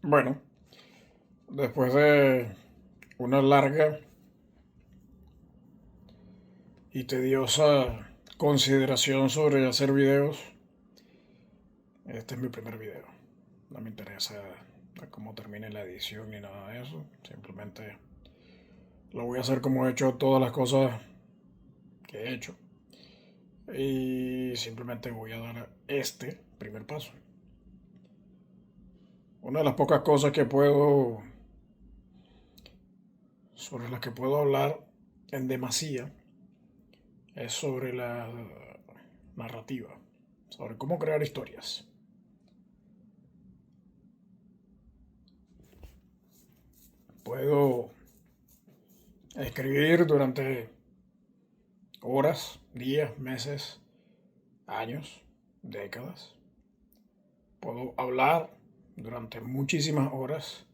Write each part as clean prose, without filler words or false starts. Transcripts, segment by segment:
Bueno, después de una larga y tediosa consideración sobre hacer videos, este es mi primer video. No me interesa cómo termine la edición ni nada de eso. Simplemente lo voy a hacer como he hecho todas las cosas que he hecho. Y simplemente voy a dar este primer paso. Una de las pocas cosas sobre las que puedo hablar en demasía es sobre la narrativa, sobre cómo crear historias. Puedo escribir durante horas, días, meses, años, décadas. Puedo hablar durante muchísimas horas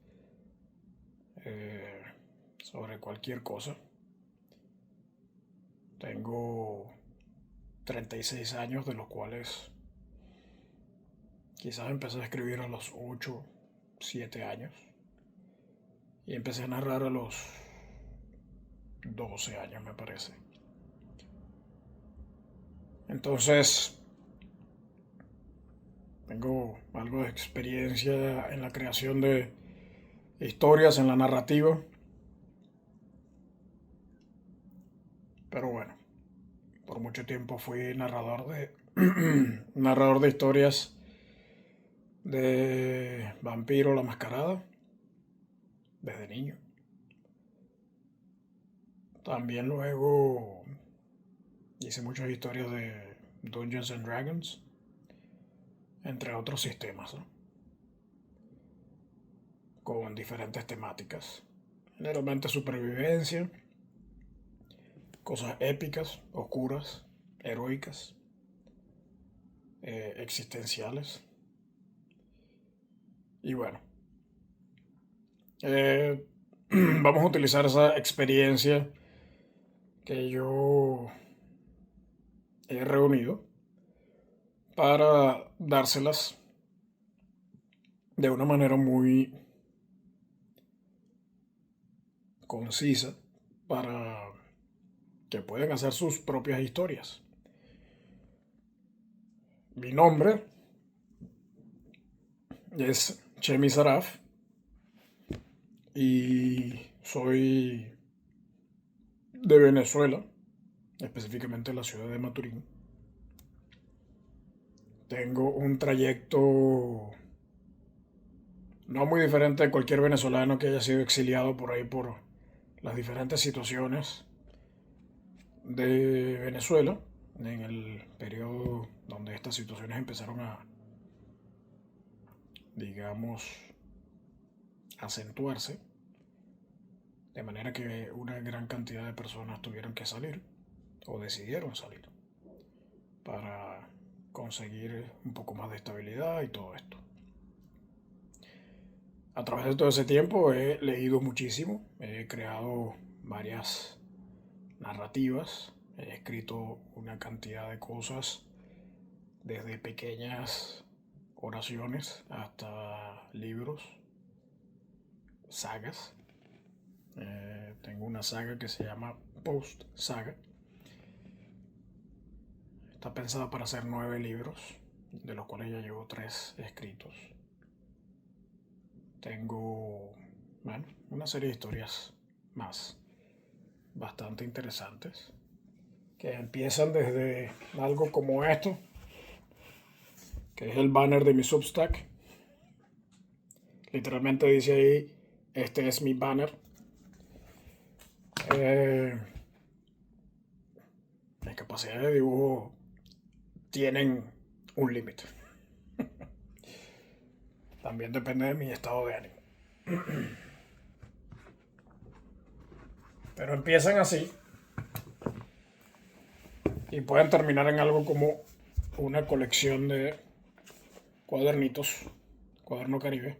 eh, sobre cualquier cosa. Tengo 36 años, de los cuales quizás empecé a escribir a los 8, 7 años. Y empecé a narrar a los 12 años, me parece. Entonces, tengo algo de experiencia en la creación de historias, en la narrativa. Pero bueno, por mucho tiempo fui narrador de historias de Vampiro la Mascarada, desde niño. También luego hice muchas historias de Dungeons and Dragons, entre otros sistemas, ¿no? Con diferentes temáticas. Generalmente supervivencia, cosas épicas, oscuras, heroicas, existenciales. Y bueno, eh, vamos a utilizar esa experiencia que yo he reunido para dárselas de una manera muy concisa para que puedan hacer sus propias historias. Mi nombre es Chemi Saraf y soy de Venezuela, específicamente de la ciudad de Maturín. Tengo un trayecto no muy diferente de cualquier venezolano que haya sido exiliado por ahí por las diferentes situaciones de Venezuela en el periodo donde estas situaciones empezaron a, digamos, acentuarse, de manera que una gran cantidad de personas tuvieron que salir o decidieron salir para conseguir un poco más de estabilidad y todo esto. A través de todo ese tiempo he leído muchísimo, he creado varias narrativas, he escrito una cantidad de cosas, desde pequeñas oraciones hasta libros, sagas. Tengo una saga que se llama Post Saga. Está pensada para hacer 9 libros, de los cuales ya llevo 3 escritos. Tengo, bueno, una serie de historias más bastante interesantes que empiezan desde algo como esto, que es el banner de mi Substack. Literalmente dice ahí, este es mi banner. Eh, Mis capacidades de dibujo tienen un límite. También depende de mi estado de ánimo. Pero empiezan así y pueden terminar en algo como una colección de cuadernitos, cuaderno Caribe.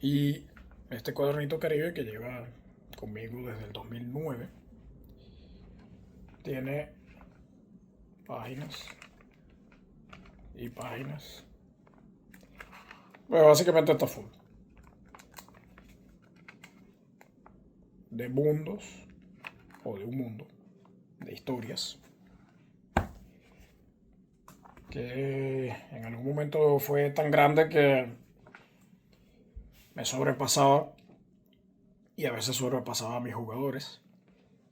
Y este cuadernito Caribe que lleva conmigo desde el 2009 tiene páginas y páginas. Bueno, básicamente está full de mundos o de un mundo, de historias que en algún momento fue tan grande que me sobrepasaba y a veces sobrepasaba a mis jugadores.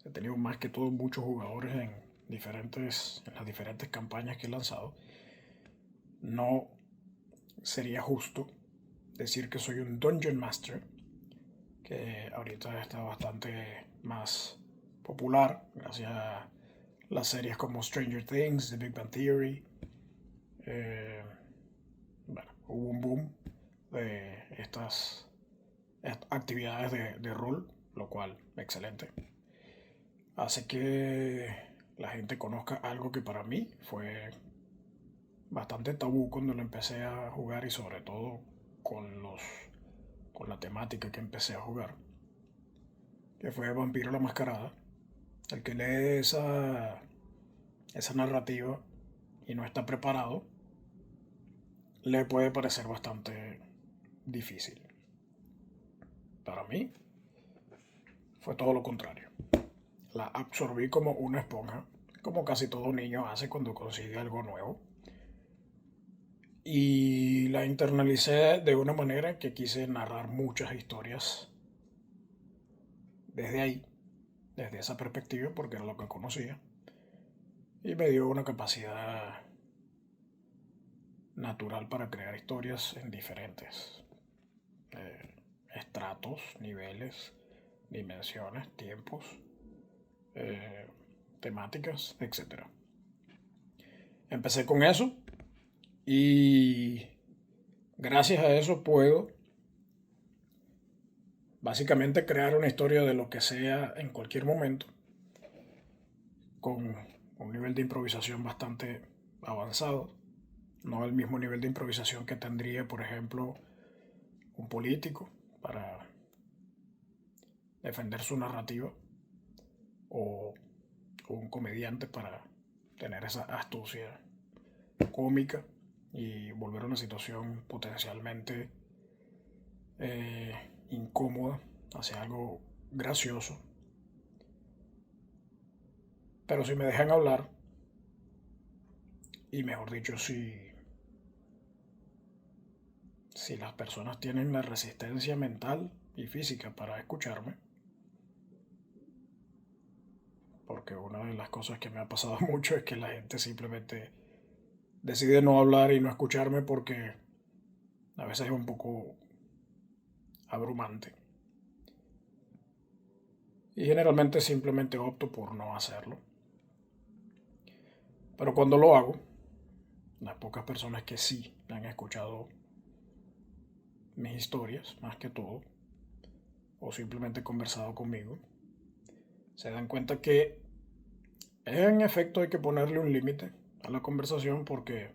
He tenido más que todo muchos jugadores en las diferentes campañas que he lanzado. No sería justo decir que soy un Dungeon Master, que ahorita está bastante más popular gracias a las series como Stranger Things, The Big Bang Theory. Bueno, hubo un boom de estas actividades de rol, lo cual, excelente. Hace que la gente conozca algo que para mí fue bastante tabú cuando lo empecé a jugar y sobre todo con la temática que empecé a jugar, que fue Vampiro la Mascarada. El que lee esa narrativa y no está preparado, le puede parecer bastante difícil. Para mí fue todo lo contrario. La absorbí como una esponja, como casi todo niño hace cuando consigue algo nuevo. Y la internalicé de una manera que quise narrar muchas historias desde ahí, desde esa perspectiva, porque era lo que conocía. Y me dio una capacidad natural para crear historias en diferentes estratos, niveles, dimensiones, tiempos, temáticas, etc. Empecé con eso y gracias a eso puedo básicamente crear una historia de lo que sea en cualquier momento con un nivel de improvisación bastante avanzado, no el mismo nivel de improvisación que tendría, por ejemplo, un político para defender su narrativa o un comediante para tener esa astucia cómica y volver a una situación potencialmente incómoda hacia algo gracioso. Pero si me dejan hablar, y mejor dicho, si las personas tienen la resistencia mental y física para escucharme, porque una de las cosas que me ha pasado mucho es que la gente simplemente decide no hablar y no escucharme porque a veces es un poco abrumante. Y generalmente simplemente opto por no hacerlo. Pero cuando lo hago, las pocas personas que sí han escuchado mis historias, más que todo, o simplemente conversado conmigo, se dan cuenta que en efecto hay que ponerle un límite a la conversación porque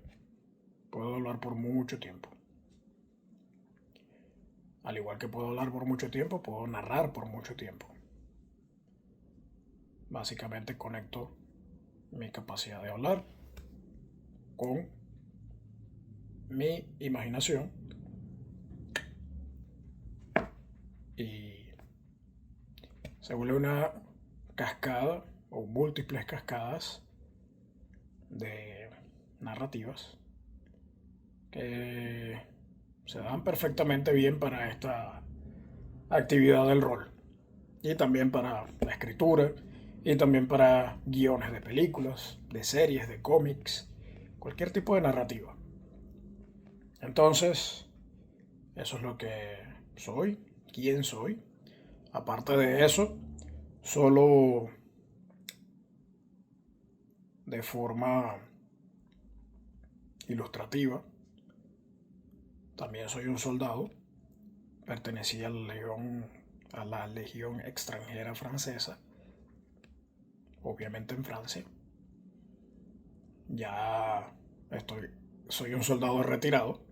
puedo hablar por mucho tiempo. Al igual que puedo hablar por mucho tiempo, puedo narrar por mucho tiempo. Básicamente conecto mi capacidad de hablar con mi imaginación y se vuelve una cascada o múltiples cascadas de narrativas que se dan perfectamente bien para esta actividad del rol y también para la escritura y también para guiones de películas, de series, de cómics, cualquier tipo de narrativa. Entonces, eso es lo que soy, quién soy. Aparte de eso, solo de forma ilustrativa, también soy un soldado. Pertenecí a la Legión extranjera francesa, obviamente en Francia. Ya soy un soldado retirado.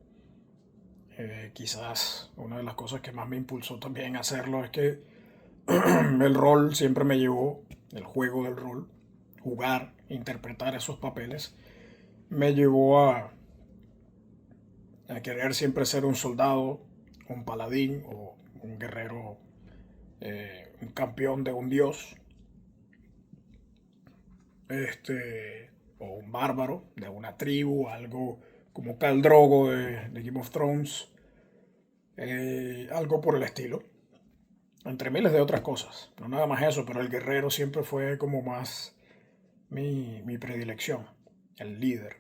Quizás una de las cosas que más me impulsó también a hacerlo es que el rol siempre me llevó, el juego del rol, jugar, interpretar esos papeles, me llevó a querer siempre ser un soldado, un paladín o un guerrero, un campeón de un dios, o un bárbaro de una tribu, algo como Khal Drogo de Game of Thrones, algo por el estilo, entre miles de otras cosas. No nada más eso, pero el guerrero siempre fue como más mi predilección, el líder.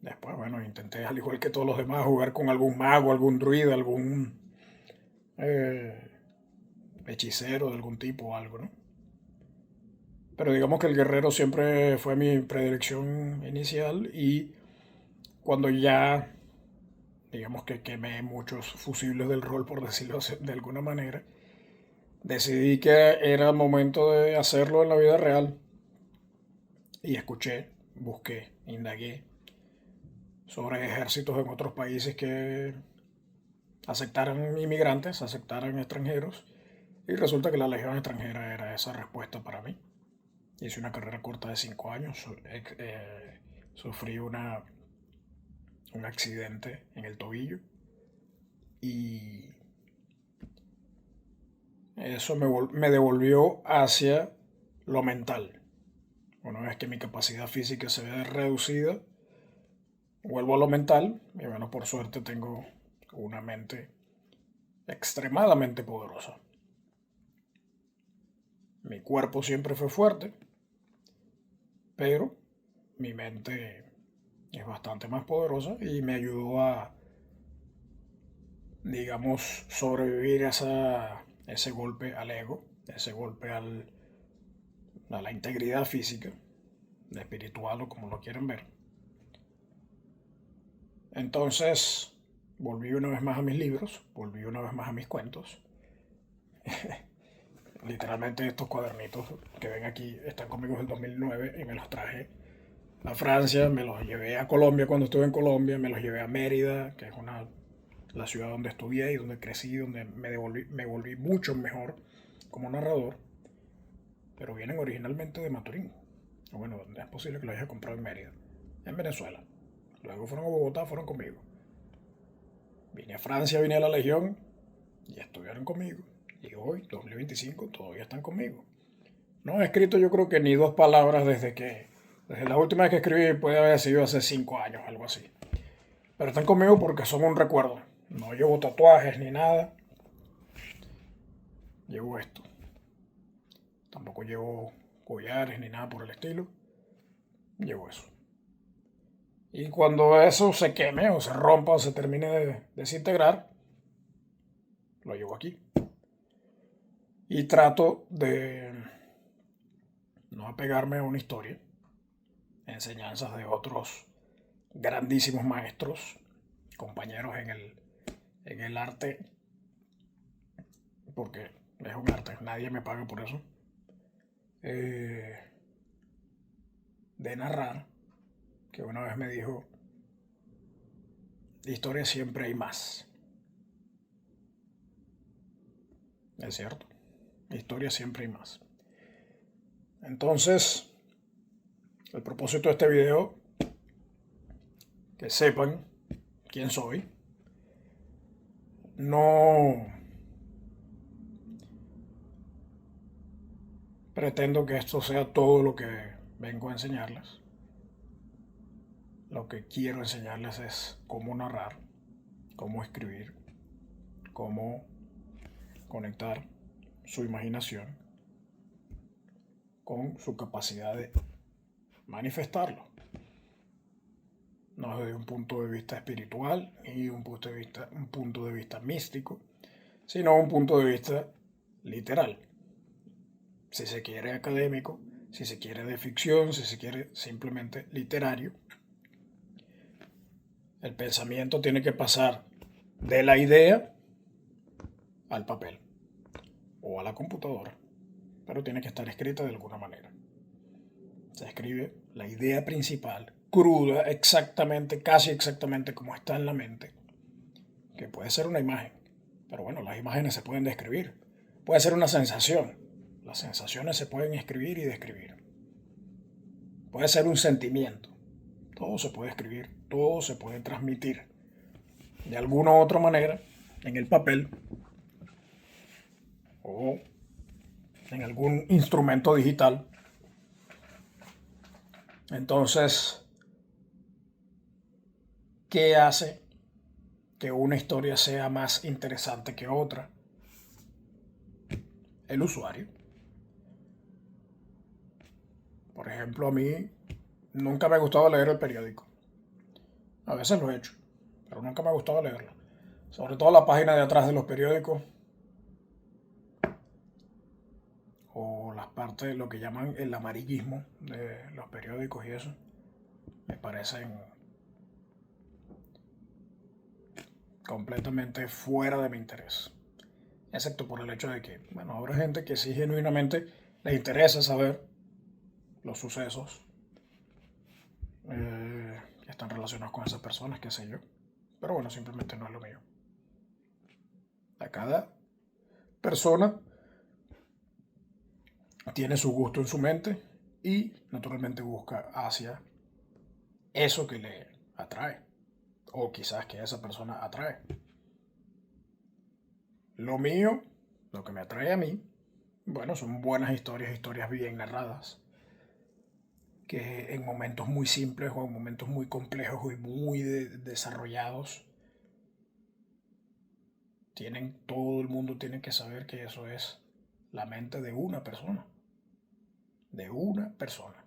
Después, bueno, intenté, al igual que todos los demás, jugar con algún mago, algún druida, algún eh, hechicero de algún tipo o algo, ¿no? Pero digamos que el guerrero siempre fue mi predilección inicial y cuando ya, digamos que quemé muchos fusibles del rol, por decirlo de alguna manera, decidí que era el momento de hacerlo en la vida real y escuché, busqué, indagué sobre ejércitos en otros países que aceptaran inmigrantes, aceptaran extranjeros y resulta que la legión extranjera era esa respuesta para mí. Hice una carrera corta de 5 años, sufrí un accidente en el tobillo y eso me devolvió hacia lo mental. Una vez que mi capacidad física se ve reducida, vuelvo a lo mental y bueno, por suerte tengo una mente extremadamente poderosa. Mi cuerpo siempre fue fuerte, pero mi mente es bastante más poderosa y me ayudó a, digamos, sobrevivir a ese golpe al ego, ese golpe a la integridad física, espiritual o como lo quieran ver. Entonces, volví una vez más a mis libros, volví una vez más a mis cuentos. Literalmente estos cuadernitos que ven aquí están conmigo desde el 2009 y me los traje a Francia, me los llevé a Colombia cuando estuve en Colombia, me los llevé a Mérida, que es la ciudad donde estudié y donde crecí, donde me volví mucho mejor como narrador, pero vienen originalmente de Maturín. Bueno, es posible que lo haya comprado en Mérida, en Venezuela. Luego fueron a Bogotá, fueron conmigo. Vine a Francia, vine a la Legión y estuvieron conmigo. Y hoy, 2025, todavía están conmigo. No he escrito yo creo que ni 2 palabras desde la última vez que escribí puede haber sido hace 5 años, algo así. Pero están conmigo porque son un recuerdo. No llevo tatuajes ni nada. Llevo esto. Tampoco llevo collares ni nada por el estilo. Llevo eso. Y cuando eso se queme o se rompa o se termine de desintegrar, lo llevo aquí. Y trato de no apegarme a una historia, enseñanzas de otros grandísimos maestros, compañeros en el arte, porque es un arte, nadie me paga por eso, de narrar, que una vez me dijo, de historia siempre hay más. Es cierto, de historia siempre hay más. Entonces, el propósito de este video, que sepan quién soy. No pretendo que esto sea todo lo que vengo a enseñarles. Lo que quiero enseñarles es cómo narrar, cómo escribir, cómo conectar su imaginación con su capacidad de manifestarlo. No desde un punto de vista espiritual ni un punto de vista místico, sino un punto de vista literal. Si se quiere académico, si se quiere de ficción, si se quiere simplemente literario. El pensamiento tiene que pasar de la idea al papel o a la computadora, pero tiene que estar escrita de alguna manera. Se escribe la idea principal, cruda, exactamente, casi exactamente como está en la mente, que puede ser una imagen, pero bueno, las imágenes se pueden describir. Puede ser una sensación, las sensaciones se pueden escribir y describir. puede ser un sentimiento. Todo se puede escribir, todo se puede transmitir de alguna u otra manera en el papel o en algún instrumento digital. Entonces, ¿qué hace que una historia sea más interesante que otra? El usuario. Por ejemplo, a mí nunca me ha gustado leer el periódico. A veces lo he hecho, pero nunca me ha gustado leerlo. Sobre todo la página de atrás de los periódicos o las partes, lo que llaman el amarillismo de los periódicos y eso, me parecen completamente fuera de mi interés. Excepto por el hecho de que, bueno, habrá gente que sí genuinamente le interesa saber los sucesos que están relacionados con esas personas, qué sé yo. Pero bueno, simplemente no es lo mío. A cada persona tiene su gusto en su mente y naturalmente busca hacia eso que le atrae o quizás que esa persona atrae. Lo mío, lo que me atrae a mí, bueno, son buenas historias, historias bien narradas, que en momentos muy simples o en momentos muy complejos y muy desarrollados, todo el mundo tiene que saber que eso es la mente de una persona. De una persona.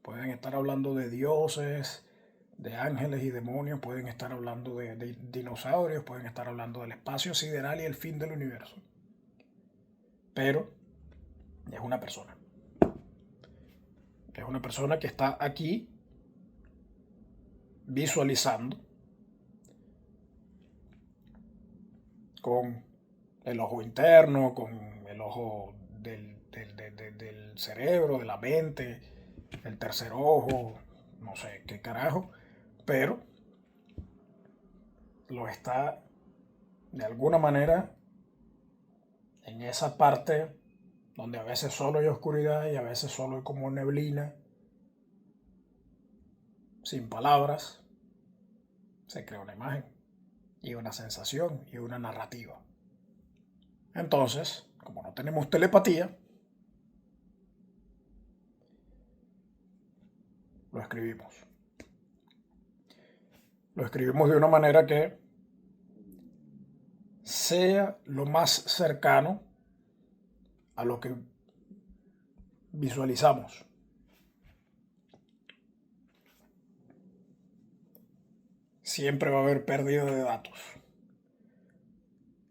Pueden estar hablando de dioses, de ángeles y demonios, pueden estar hablando de dinosaurios, pueden estar hablando del espacio sideral y el fin del universo. Pero es una persona. Es una persona que está aquí visualizando con el ojo interno, con el ojo del cerebro, de la mente, el tercer ojo, no sé qué carajo, pero lo está de alguna manera en esa parte donde a veces solo hay oscuridad y a veces solo hay como neblina, sin palabras, se crea una imagen y una sensación y una narrativa. Entonces, como no tenemos telepatía, lo escribimos. Lo escribimos de una manera que sea lo más cercano a lo que visualizamos. Siempre va a haber pérdida de datos.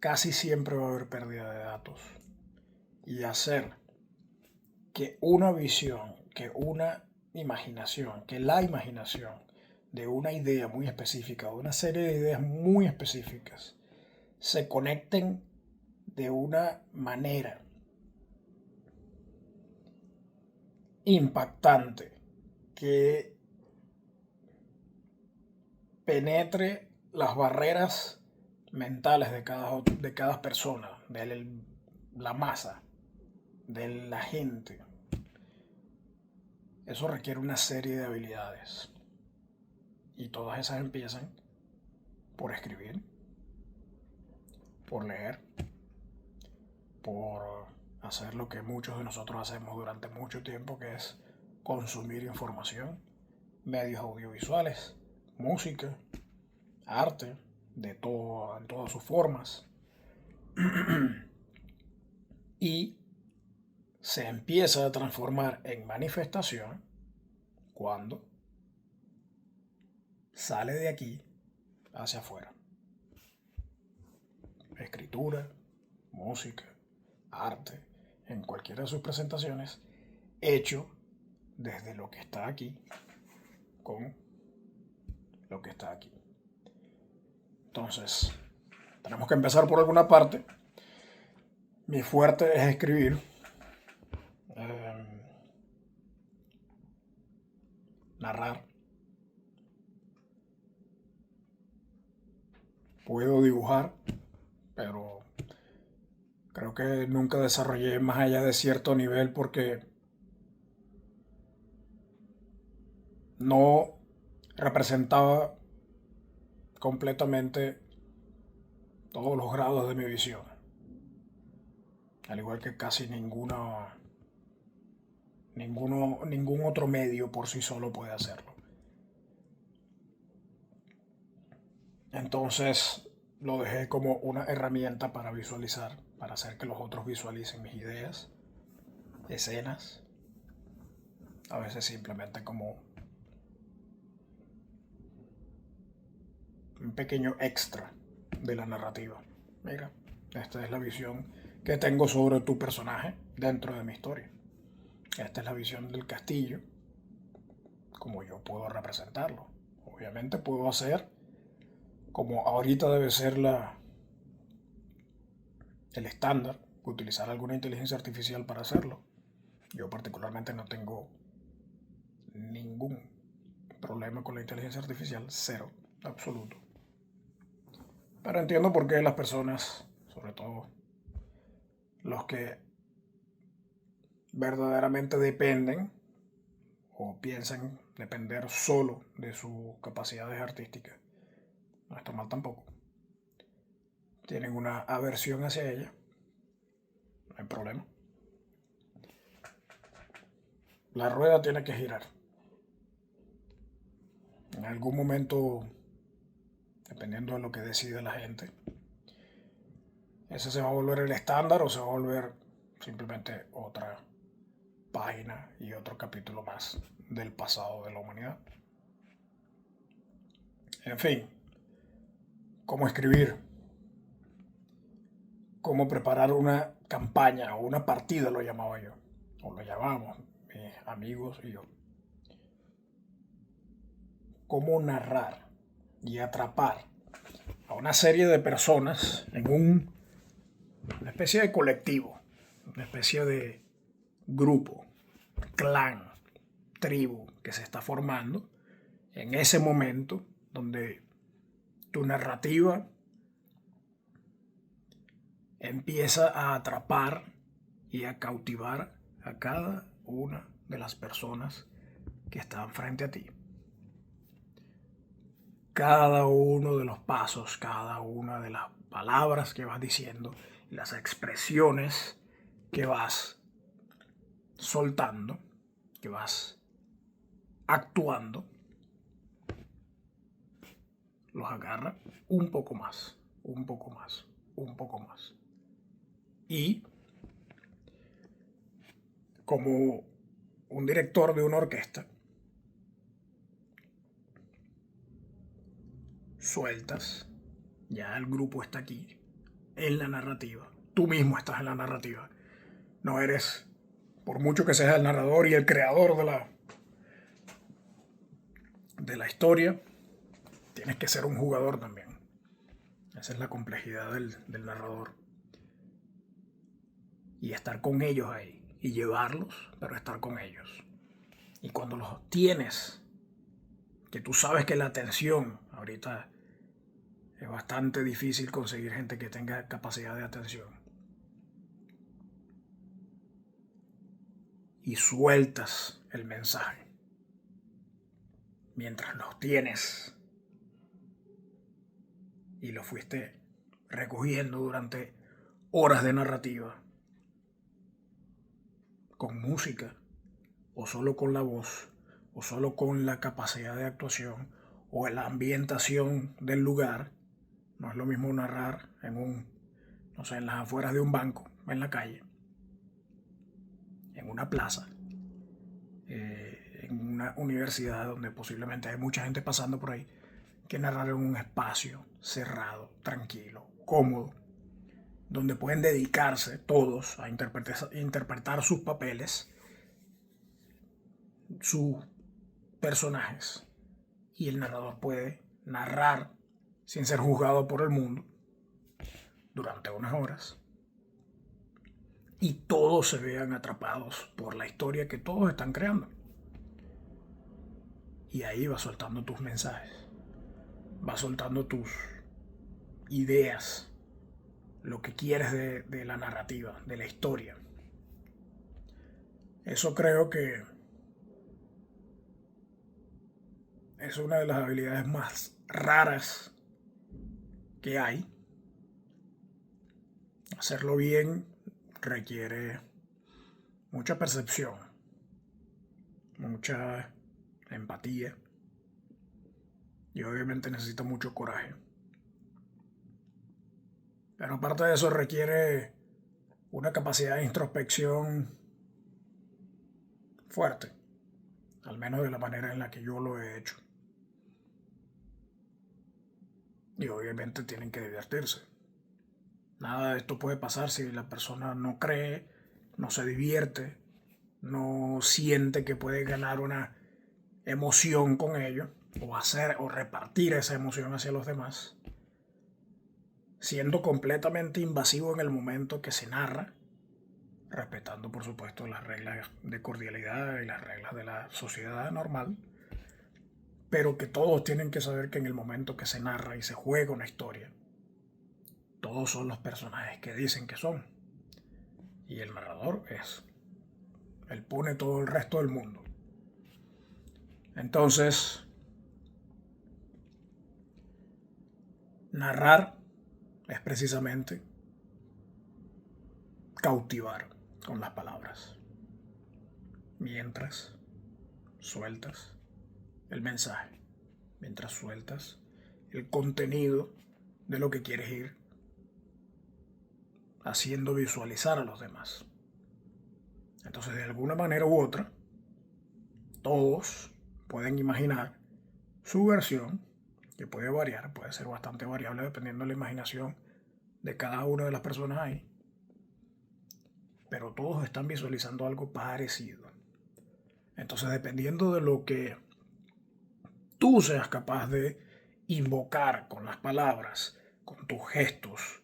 Casi siempre va a haber pérdida de datos. Y hacer que una visión, que una imaginación, que la imaginación de una idea muy específica, de una serie de ideas muy específicas, se conecten de una manera impactante que penetre las barreras mentales de cada persona, de la masa, de la gente. Eso requiere una serie de habilidades. Y todas esas empiezan por escribir, por leer, por hacer lo que muchos de nosotros hacemos durante mucho tiempo, que es consumir información, medios audiovisuales, música, arte, en todas sus formas. Y se empieza a transformar en manifestación cuando sale de aquí hacia afuera. Escritura, música, arte, en cualquiera de sus presentaciones, hecho desde lo que está aquí con lo que está aquí. Entonces, tenemos que empezar por alguna parte. Mi fuerte es escribir. Narrar. Puedo dibujar, pero creo que nunca desarrollé más allá de cierto nivel porque no representaba completamente todos los grados de mi visión, al igual que casi ningún otro medio por sí solo puede hacerlo. Entonces lo dejé como una herramienta para visualizar, para hacer que los otros visualicen mis ideas, escenas, a veces simplemente como un pequeño extra de la narrativa. Mira, esta es la visión que tengo sobre tu personaje dentro de mi historia. Esta es la visión del castillo, como yo puedo representarlo. Obviamente puedo hacer como ahorita debe ser el estándar, utilizar alguna inteligencia artificial para hacerlo. Yo particularmente no tengo ningún problema con la inteligencia artificial, cero, absoluto. Pero entiendo por qué las personas, sobre todo los que verdaderamente dependen o piensan depender solo de sus capacidades artísticas, no está mal tampoco, tienen una aversión hacia ella, no hay problema. La rueda tiene que girar. En algún momento, dependiendo de lo que decida la gente, ese se va a volver el estándar o se va a volver simplemente otra página y otro capítulo más del pasado de la humanidad. En fin, cómo escribir, cómo preparar una campaña o una partida, lo llamaba yo, o lo llamábamos mis amigos y yo. Cómo narrar y atrapar a una serie de personas en una especie de colectivo, una especie de grupo, clan, tribu que se está formando en ese momento donde tu narrativa empieza a atrapar y a cautivar a cada una de las personas que están frente a ti. Cada uno de los pasos, cada una de las palabras que vas diciendo, las expresiones que vas soltando, que vas actuando, los agarra un poco más, un poco más, un poco más. Y como un director de una orquesta, sueltas, ya el grupo está aquí, en la narrativa. Tú mismo estás en la narrativa. No eres, por mucho que seas el narrador y el creador de la historia, tienes que ser un jugador también. Esa es la complejidad del narrador. Y estar con ellos ahí. Y llevarlos, pero estar con ellos. Y cuando los tienes, que tú sabes que la atención, ahorita es bastante difícil conseguir gente que tenga capacidad de atención. Y sueltas el mensaje. Mientras los tienes y lo fuiste recogiendo durante horas de narrativa, con música, o solo con la voz, o solo con la capacidad de actuación, o la ambientación del lugar. No es lo mismo narrar en las afueras de un banco, en la calle, en una plaza, en una universidad donde posiblemente hay mucha gente pasando por ahí, que narrar en un espacio cerrado, tranquilo, cómodo, donde pueden dedicarse todos a interpretar sus papeles, sus personajes, y el narrador puede narrar sin ser juzgado por el mundo durante unas horas y todos se vean atrapados por la historia que todos están creando. Y ahí vas soltando tus mensajes, vas soltando tus ideas, lo que quieres de la narrativa, de la historia. Eso creo que es una de las habilidades más raras que hay. Hacerlo bien requiere mucha percepción, mucha empatía y obviamente necesita mucho coraje. Pero aparte de eso requiere una capacidad de introspección fuerte, al menos de la manera en la que yo lo he hecho. Y obviamente tienen que divertirse. Nada de esto puede pasar si la persona no cree, no se divierte, no siente que puede ganar una emoción con ello, o hacer o repartir esa emoción hacia los demás, siendo completamente invasivo en el momento que se narra, respetando por supuesto las reglas de cordialidad y las reglas de la sociedad normal, pero que todos tienen que saber que en el momento que se narra y se juega una historia, todos son los personajes que dicen que son. Y el narrador es. Él pone todo el resto del mundo. Entonces, narrar es precisamente cautivar con las palabras. Mientras sueltas el mensaje, mientras sueltas el contenido de lo que quieres ir haciendo visualizar a los demás. Entonces, de alguna manera u otra, todos pueden imaginar su versión, que puede variar, puede ser bastante variable dependiendo de la imaginación de cada una de las personas ahí, pero todos están visualizando algo parecido. Entonces, dependiendo de lo que tú seas capaz de invocar con las palabras, con tus gestos,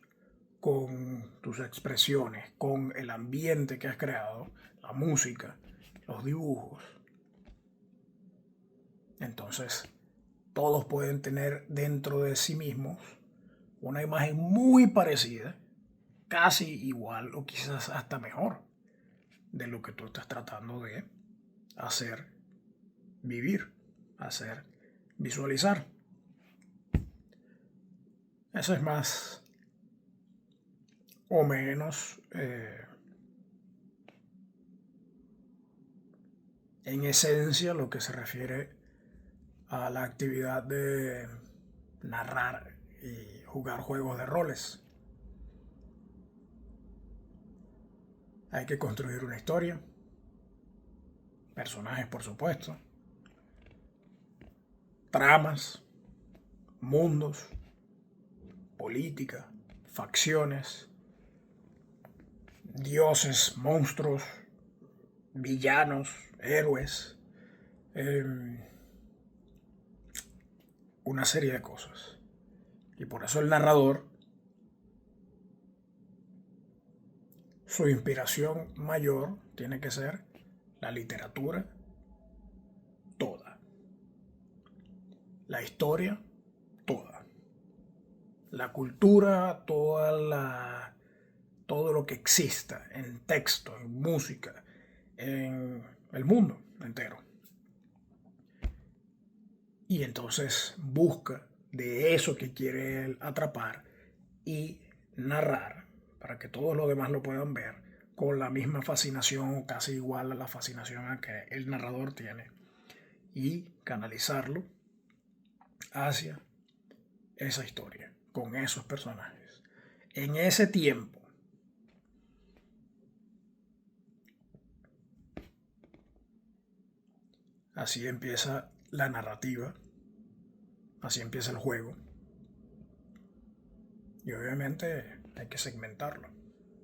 con tus expresiones, con el ambiente que has creado, la música, los dibujos, entonces todos pueden tener dentro de sí mismos una imagen muy parecida, casi igual o quizás hasta mejor de lo que tú estás tratando de hacer vivir, hacer visualizar. Eso es más o menos en esencia lo que se refiere a la actividad de narrar y jugar juegos de roles. Hay que construir una historia, personajes por supuesto, tramas, mundos, política, facciones, dioses, monstruos, villanos, héroes, una serie de cosas. Y por eso el narrador, su inspiración mayor tiene que ser la literatura toda, la historia toda, la cultura, todo lo que exista en texto, en música, en el mundo entero. Y entonces busca de eso que quiere él atrapar y narrar para que todos los demás lo puedan ver con la misma fascinación o casi igual a la fascinación que el narrador tiene y canalizarlo hacia esa historia con esos personajes. En ese tiempo, así empieza la narrativa, así empieza el juego. Y obviamente hay que segmentarlo.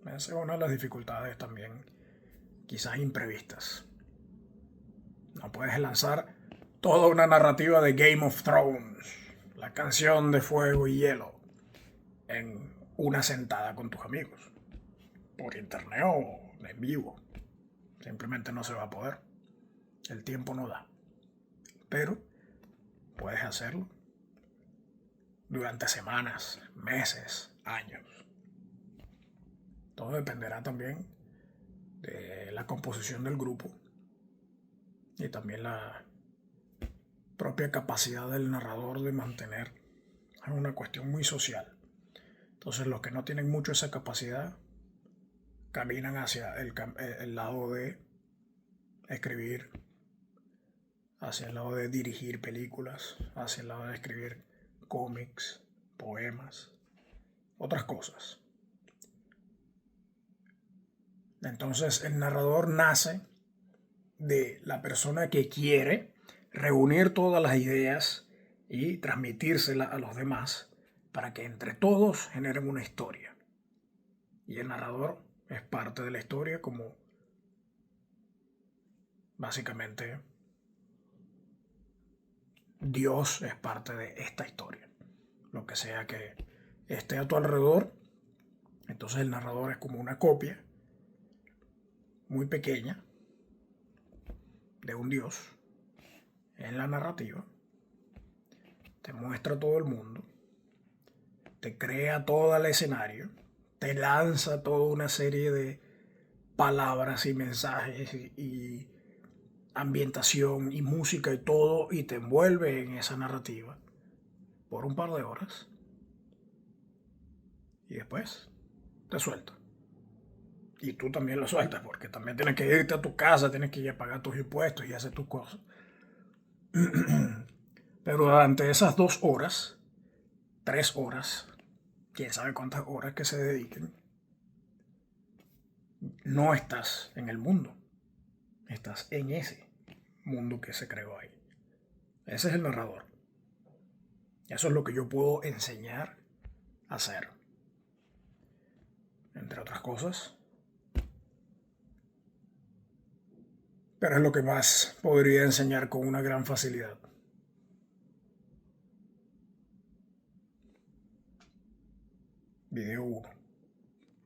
Esa es una de las dificultades también, quizás imprevistas. No puedes lanzar toda una narrativa de Game of Thrones, la canción de fuego y hielo, en una sentada con tus amigos, por internet o en vivo. Simplemente no se va a poder. El tiempo no da. Pero puedes hacerlo durante semanas, meses, años. Todo dependerá también de la composición del grupo y también propia capacidad del narrador de mantener. Es una cuestión muy social. Entonces los que no tienen mucho esa capacidad caminan hacia el lado de escribir, hacia el lado de dirigir películas, hacia el lado de escribir cómics, poemas, otras cosas. Entonces el narrador nace de la persona que quiere reunir todas las ideas y transmitírselas a los demás para que entre todos generen una historia. Y el narrador es parte de la historia, como básicamente Dios es parte de esta historia. Lo que sea que esté a tu alrededor, entonces el narrador es como una copia muy pequeña de un Dios en la narrativa. Te muestra todo el mundo, te crea todo el escenario, te lanza toda una serie de palabras y mensajes y ambientación y música y todo, y te envuelve en esa narrativa por un par de horas y después te suelta. Y tú también lo sueltas porque también tienes que irte a tu casa, tienes que ir a pagar tus impuestos y hacer tus cosas. Pero durante esas 2 horas, 3 horas, quién sabe cuántas horas que se dediquen, no estás en el mundo, estás en ese mundo que se creó ahí. Ese es el narrador. Eso es lo que yo puedo enseñar a hacer. Entre otras cosas. Pero es lo que más podría enseñar con una gran facilidad. Video 1.